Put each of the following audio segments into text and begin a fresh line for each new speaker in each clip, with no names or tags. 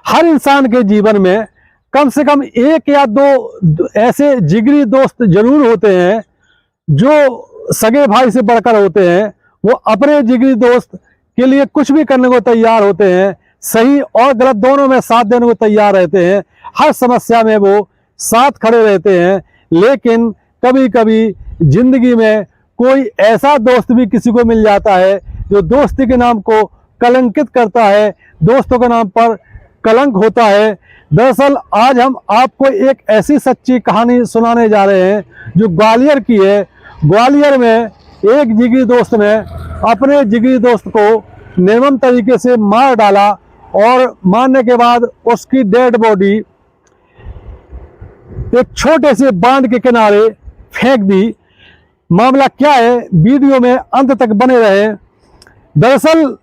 हर इंसान के जीवन में कम से कम एक या दो ऐसे जिगरी दोस्त जरूर होते हैं जो सगे भाई से बढ़कर होते हैं। वो अपने जिगरी दोस्त के लिए कुछ भी करने को तैयार होते हैं, सही और गलत दोनों में साथ देने को तैयार रहते हैं, हर समस्या में वो साथ खड़े रहते हैं। लेकिन कभी कभी जिंदगी में कोई ऐसा दोस्त भी किसी को मिल जाता है जो दोस्ती के नाम को कलंकित करता है, दोस्तों के नाम पर कलंक होता है। दरअसल आज हम आपको एक ऐसी सच्ची कहानी सुनाने जा रहे हैं जो ग्वालियर की है। ग्वालियर में एक जिगरी दोस्त ने अपने जिगरी दोस्त को निर्मम तरीके से मार डाला और मारने के बाद उसकी डेड बॉडी एक छोटे से बांध के किनारे फेंक दी। मामला क्या है, वीडियो में अंत तक बने रहे। दरअसल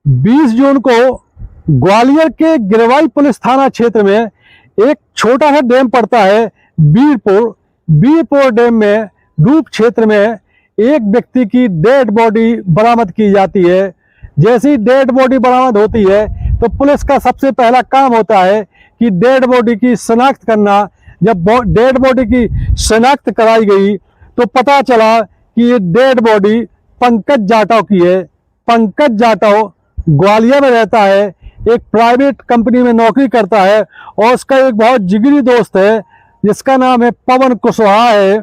20 जून को ग्वालियर के गिरवाई पुलिस थाना क्षेत्र में एक छोटा सा डैम पड़ता है बीरपुर डैम में डूब क्षेत्र में एक व्यक्ति की डेड बॉडी बरामद की जाती है। जैसी डेड बॉडी बरामद होती है तो पुलिस का सबसे पहला काम होता है कि डेड बॉडी की शिनाख्त करना। जब डेड बॉडी की शिनाख्त कराई गई तो पता चला कि ये डेड बॉडी पंकज जाटव की है। पंकज जाटव ग्वालियर में रहता है, एक प्राइवेट कंपनी में नौकरी करता है और उसका एक बहुत जिगरी दोस्त है जिसका नाम है पवन कुशवाहा है।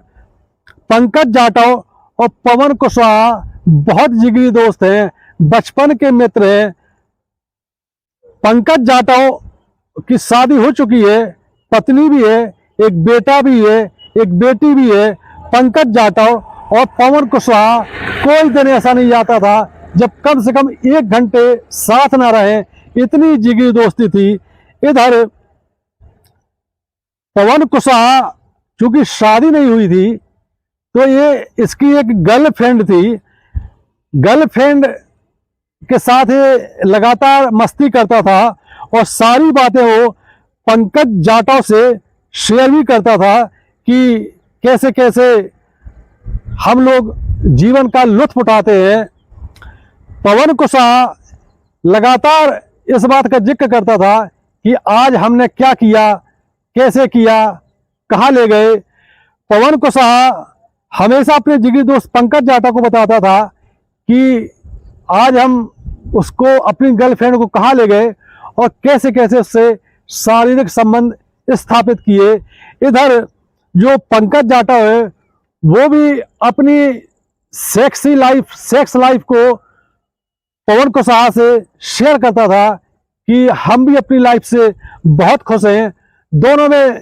पंकज जाटव और पवन कुशवाहा बहुत जिगरी दोस्त हैं, बचपन के मित्र हैं। पंकज जाटव की शादी हो चुकी है, पत्नी भी है, एक बेटा भी है, एक बेटी भी है। पंकज जाटव और पवन कुशवाहा कोई दिन ऐसा नहीं जाता था जब कम से कम 1 घंटे साथ ना रहे, इतनी जिगरी दोस्ती थी। इधर पवन कुशवाहा चूंकि शादी नहीं हुई थी तो ये इसकी एक गर्लफ्रेंड थी। गर्लफ्रेंड के साथ ये लगातार मस्ती करता था और सारी बातें वो पंकज जाटव से शेयर भी करता था कि कैसे कैसे हम लोग जीवन का लुत्फ उठाते हैं। पवन कुशवाहा लगातार इस बात का जिक्र करता था कि आज हमने क्या किया, कैसे किया, कहाँ ले गए। पवन कुशवाहा हमेशा अपने जिगरी दोस्त पंकज जाटव को बताता था कि आज हम उसको अपनी गर्लफ्रेंड को कहाँ ले गए और कैसे कैसे उससे शारीरिक संबंध स्थापित किए। इधर जो पंकज जाटव है वो भी अपनी सेक्स लाइफ को पवन कुशवाहा से शेयर करता था कि हम भी अपनी लाइफ से बहुत खुश हैं। दोनों में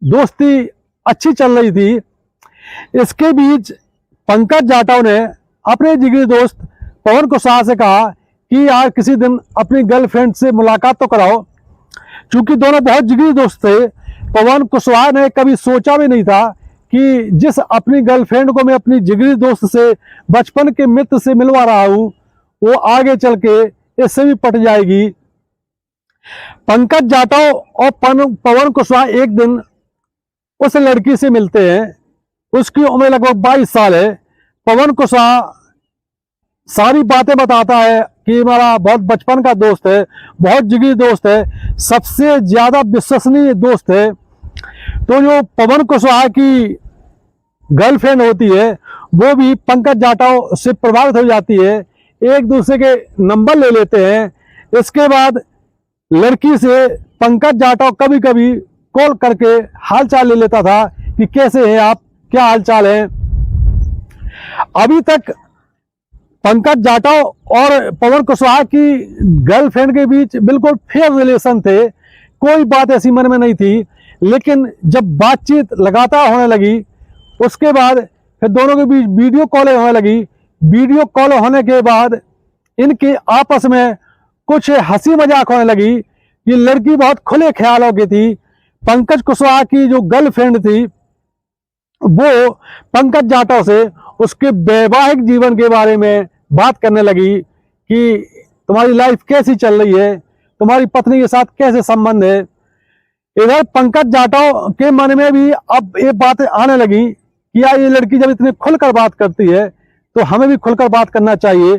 दोस्ती अच्छी चल रही थी। इसके बीच पंकज जाटव ने अपने जिगरी दोस्त पवन कुशवाहा से कहा कि यार किसी दिन अपनी गर्लफ्रेंड से मुलाकात तो कराओ। चूंकि दोनों बहुत जिगरी दोस्त थे, पवन कुशवाहा ने कभी सोचा भी नहीं था कि जिस अपनी गर्लफ्रेंड को मैं अपनी जिगरी दोस्त से, बचपन के मित्र से मिलवा रहा हूं, वो आगे चल के इससे भी पट जाएगी। पंकज जाटव और पवन कुशवाहा एक दिन उस लड़की से मिलते हैं। उसकी उम्र लगभग 22 साल है। पवन कुशवाहा सारी बातें बताता है कि हमारा बहुत बचपन का दोस्त है, बहुत जिगरी दोस्त है, सबसे ज्यादा विश्वसनीय दोस्त है। तो जो पवन कुशवाहा की गर्लफ्रेंड होती है वो भी पंकज जाटव से प्रभावित हो जाती है, एक दूसरे के नंबर ले लेते हैं। इसके बाद लड़की से पंकज जाटव कभी कभी कॉल करके हालचाल ले लेता था कि कैसे हैं आप, क्या हालचाल है। अभी तक पंकज जाटव और पवन कुशवाहा की गर्लफ्रेंड के बीच बिल्कुल फेयर रिलेशन थे, कोई बात ऐसी मन में नहीं थी। लेकिन जब बातचीत लगातार होने लगी उसके बाद फिर दोनों के बीच वीडियो कॉल होने लगी। वीडियो कॉल होने के बाद इनके आपस में कुछ हंसी मजाक होने लगी। ये लड़की बहुत खुले ख्यालों की थी। पंकज कुशवाहा की जो गर्लफ्रेंड थी वो पंकज जाटव से उसके वैवाहिक जीवन के बारे में बात करने लगी कि तुम्हारी लाइफ कैसी चल रही है, तुम्हारी पत्नी के साथ कैसे संबंध है। इधर पंकज जाटव के मन में भी अब ये बात आने लगी कि यार ये लड़की जब इतनी खुलकर बात करती है तो हमें भी खुलकर बात करना चाहिए।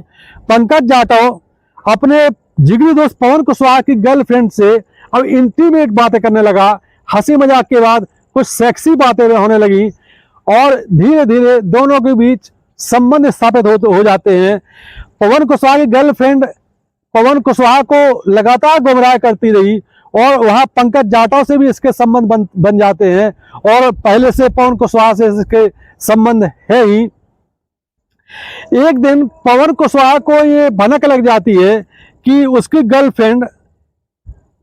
पंकज जाटव अपने जिगरी दोस्त पवन कुशवाहा की गर्लफ्रेंड से अब इंटीमेट बातें करने लगा। हंसी मजाक के बाद कुछ सेक्सी बातें होने लगी और धीरे धीरे दोनों के बीच संबंध स्थापित हो जाते हैं। पवन कुशवाहा की गर्लफ्रेंड पवन कुशवाहा को लगातार गुमराह करती रही और वहां पंकज जाटव से भी इसके संबंध बन जाते हैं और पहले से पवन कुशवाहा से इसके संबंध है ही। एक दिन पवन कुशवाहा को ये भनक लग जाती है कि उसकी गर्लफ्रेंड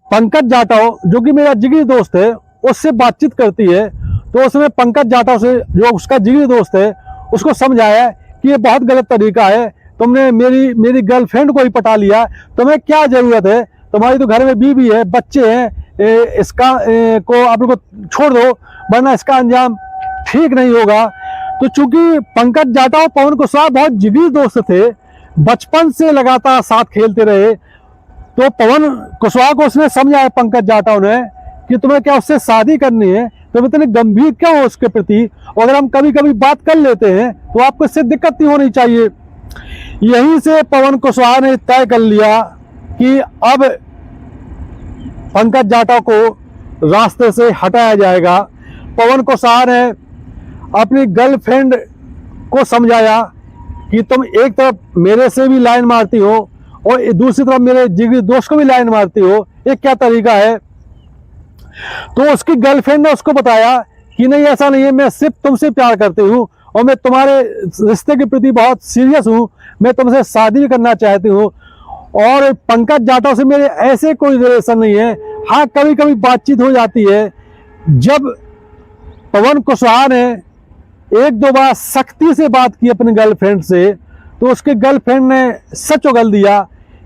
पंकज जाटव, जो कि मेरा जिगरी दोस्त है, उससे बातचीत करती है। तो उसने पंकज जाटव से, जो उसका जिगरी दोस्त है, उसको समझाया कि ये बहुत गलत तरीका है, तुमने मेरी गर्लफ्रेंड को ही पटा लिया, तुम्हें क्या जरूरत है, तुम्हारी तो घर में बीवी है, बच्चे हैं, इसका को आप लोग छोड़ दो वरना इसका अंजाम ठीक नहीं होगा। तो चूंकि पंकज जाटव पवन कुशवाहा बहुत जिगरी दोस्त थे, बचपन से लगातार साथ खेलते रहे, तो पवन कुशवाहा को उसने समझाया पंकज जाटव ने कि तुम्हें क्या उससे शादी करनी है, तुम इतने गंभीर क्यों हो उसके प्रति, और अगर हम कभी कभी बात कर लेते हैं तो आपको इससे दिक्कत नहीं होनी चाहिए। यहीं से पवन कुशवाहा ने तय कर लिया कि अब पंकज जाटव को रास्ते से हटाया जाएगा। पवन कुशवाहा ने अपनी गर्लफ्रेंड को समझाया कि तुम एक तरफ मेरे से भी लाइन मारती हो और दूसरी तरफ मेरे जिगरी दोस्त को भी लाइन मारती हो, ये क्या तरीका है। तो उसकी गर्लफ्रेंड ने उसको बताया कि नहीं, ऐसा नहीं है, मैं सिर्फ तुमसे प्यार करती हूँ और मैं तुम्हारे रिश्ते के प्रति बहुत सीरियस हूँ, मैं तुमसे शादी करना चाहती हूँ और पंकज जाटव से मेरे ऐसे कोई रिलेशन नहीं है। हाँ, कभी कभी बातचीत हो जाती है। जब पवन कुशवाहा ने एक दो बार सख्ती से बात की अपनी गर्लफ्रेंड से, तो उसके गर्लफ्रेंड ने सच उगल दिया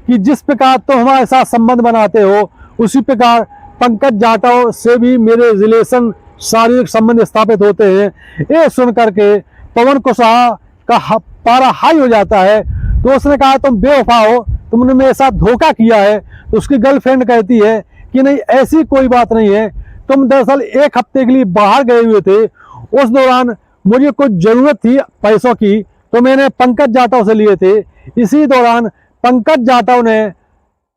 कि जिस प्रकार तुम हमारे साथ संबंध बनाते हो, उसी प्रकार पंकज जाटव से भी मेरे रिलेशन, शारीरिक संबंध स्थापित होते हैं। ये सुन करके पवन कुशवाहा का पारा हाई हो जाता है। तो उसने कहा तुम बेवफा हो, तुमने मेरे साथ धोखा किया है। तो उसकी गर्लफ्रेंड कहती है कि नहीं, ऐसी कोई बात नहीं है, तुम दरअसल एक हफ्ते के लिए बाहर गए हुए थे, उस दौरान मुझे कुछ जरूरत थी पैसों की, तो मैंने पंकज जाटव से लिए थे। इसी दौरान पंकज जाटव ने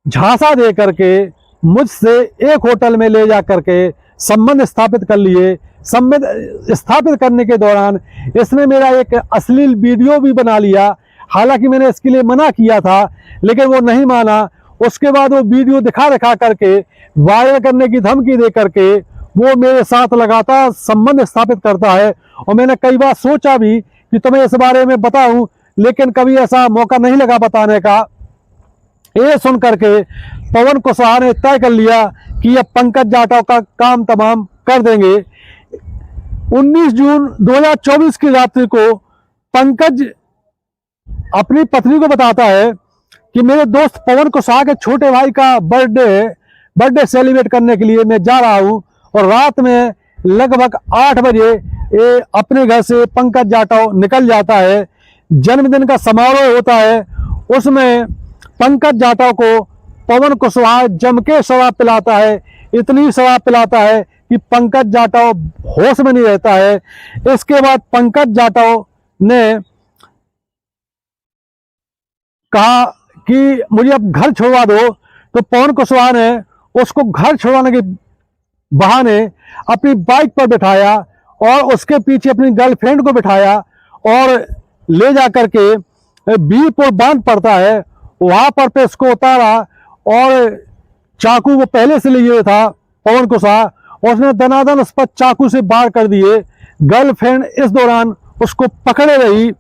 झांसा दे करके मुझसे एक होटल में ले जा करके संबंध स्थापित कर लिए। संबंध स्थापित करने के दौरान इसने मेरा एक अश्लील वीडियो भी बना लिया। हालांकि मैंने इसके लिए मना किया था, लेकिन वो नहीं माना। उसके बाद वो वीडियो दिखा करके, वायरल करने की धमकी दे करके वो मेरे साथ लगातार संबंध स्थापित करता है। और मैंने कई बार सोचा भी कि तुम्हें इस बारे में बताऊं, लेकिन कभी ऐसा मौका नहीं लगा बताने का। ये सुन करके पवन कुशवाहा ने तय कर लिया कि अब पंकज जाटव का काम तमाम कर देंगे। 19 जून 2024 की रात्रि को पंकज अपनी पत्नी को बताता है कि मेरे दोस्त पवन कुशवाहा के छोटे भाई का बर्थडे सेलिब्रेट करने के लिए मैं जा रहा हूं। और रात में लगभग 8 बजे अपने घर से पंकज जाटव निकल जाता है। जन्मदिन का समारोह होता है, उसमें पंकज जाटव को पवन कुशवाहा जम के शराब पिलाता है। इतनी शराब पिलाता है कि पंकज जाटव होश में नहीं रहता है। इसके बाद पंकज जाटव ने कहा कि मुझे अब घर छोड़वा दो। तो पवन कुशवाहा ने उसको घर छोड़वाने के बहाने अपनी बाइक पर बिठाया और उसके पीछे अपनी गर्लफ्रेंड को बिठाया और ले जा करके बीरपुर बांध पड़ता है, वहां पर पे उसको उतारा और चाकू वो पहले से लिए हुए था पवन कुशवाहा, उसने दनादन उस पर चाकू से वार कर दिए। गर्लफ्रेंड इस दौरान उसको पकड़े रही।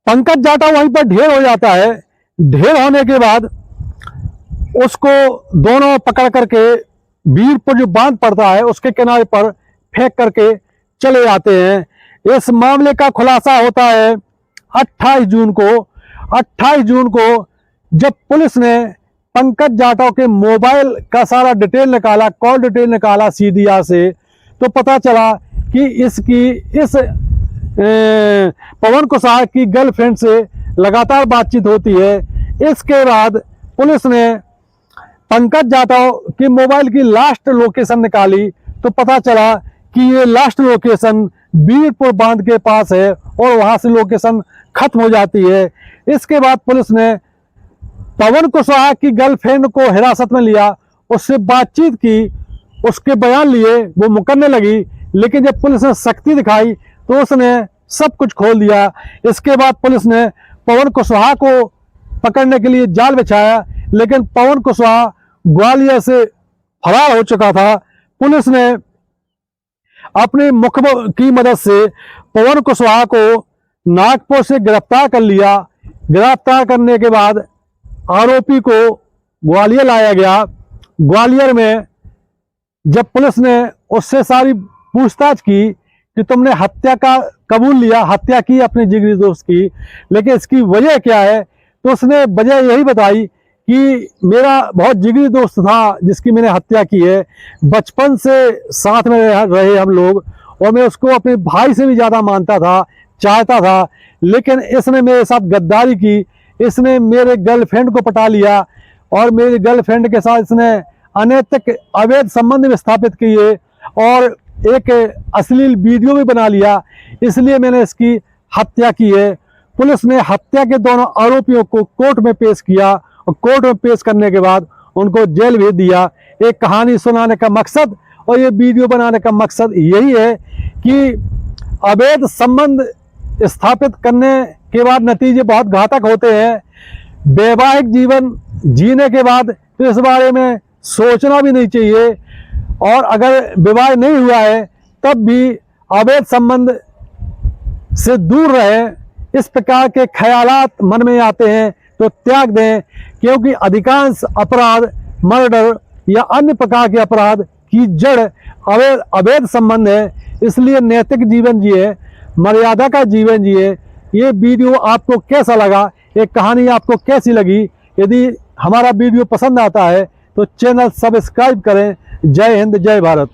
पंकज जाटव वहीं पर ढेर हो जाता है। ढेर होने के बाद उसको दोनों पकड़ करके बीरपुर जो बांध पड़ता है उसके किनारे पर फेंक करके चले जाते हैं। इस मामले का खुलासा होता है 28 जून को। 28 जून को जब पुलिस ने पंकज जाटव के मोबाइल का सारा डिटेल निकाला, कॉल डिटेल निकाला सीडीआर से, तो पता चला कि इस पवन कुशवाहा की गर्लफ्रेंड से लगातार बातचीत होती है। इसके बाद पुलिस ने पंकज जाटव की मोबाइल की लास्ट लोकेशन निकाली, तो पता चला कि ये लास्ट लोकेशन बीरपुर बांध के पास है और वहां से लोकेशन खत्म हो जाती है। इसके बाद पुलिस ने पवन कुशवाहा की गर्लफ्रेंड को हिरासत में लिया, उससे बातचीत की, उसके बयान लिए, वो मुकरने लगी, लेकिन जब पुलिस ने सख्ती दिखाई तो उसने सब कुछ खोल दिया। इसके बाद पुलिस ने पवन कुशवाहा को पकड़ने के लिए जाल बिछाया, लेकिन पवन कुशवाहा ग्वालियर से फरार हो चुका था। पुलिस ने अपने मुखबिर की मदद से पवन कुशवाहा को नागपुर से गिरफ्तार कर लिया। गिरफ्तार करने के बाद आरोपी को ग्वालियर लाया गया। ग्वालियर में जब पुलिस ने उससे सारी पूछताछ की कि तुमने हत्या का कबूल लिया, हत्या की अपने जिगरी दोस्त की, लेकिन इसकी वजह क्या है, तो उसने वजह यही बताई कि मेरा बहुत जिगरी दोस्त था जिसकी मैंने हत्या की है, बचपन से साथ में रहे हम लोग, और मैं उसको अपने भाई से भी ज़्यादा मानता था, चाहता था, लेकिन इसने मेरे साथ गद्दारी की। इसने मेरे गर्लफ्रेंड को पटा लिया और मेरी गर्लफ्रेंड के साथ इसने अनैतिक अवैध संबंध में स्थापित किए और एक अश्लील वीडियो भी बना लिया, इसलिए मैंने इसकी हत्या की है। पुलिस ने हत्या के दोनों आरोपियों को कोर्ट में पेश किया और कोर्ट में पेश करने के बाद उनको जेल भेज दिया। एक कहानी सुनाने का मकसद और ये वीडियो बनाने का मकसद यही है कि अवैध संबंध स्थापित करने के बाद नतीजे बहुत घातक होते हैं। वैवाहिक जीवन जीने के बाद तो इस बारे में सोचना भी नहीं चाहिए, और अगर विवाह नहीं हुआ है तब भी अवैध संबंध से दूर रहें। इस प्रकार के ख्यालात मन में आते हैं तो त्याग दें, क्योंकि अधिकांश अपराध, मर्डर या अन्य प्रकार के अपराध की जड़ अवैध संबंध है। इसलिए नैतिक जीवन जिए, मर्यादा का जीवन जिए। ये वीडियो आपको कैसा लगा, एक कहानी आपको कैसी लगी? यदि हमारा वीडियो पसंद आता है तो चैनल सब्सक्राइब करें। जय हिंद, जय भारत।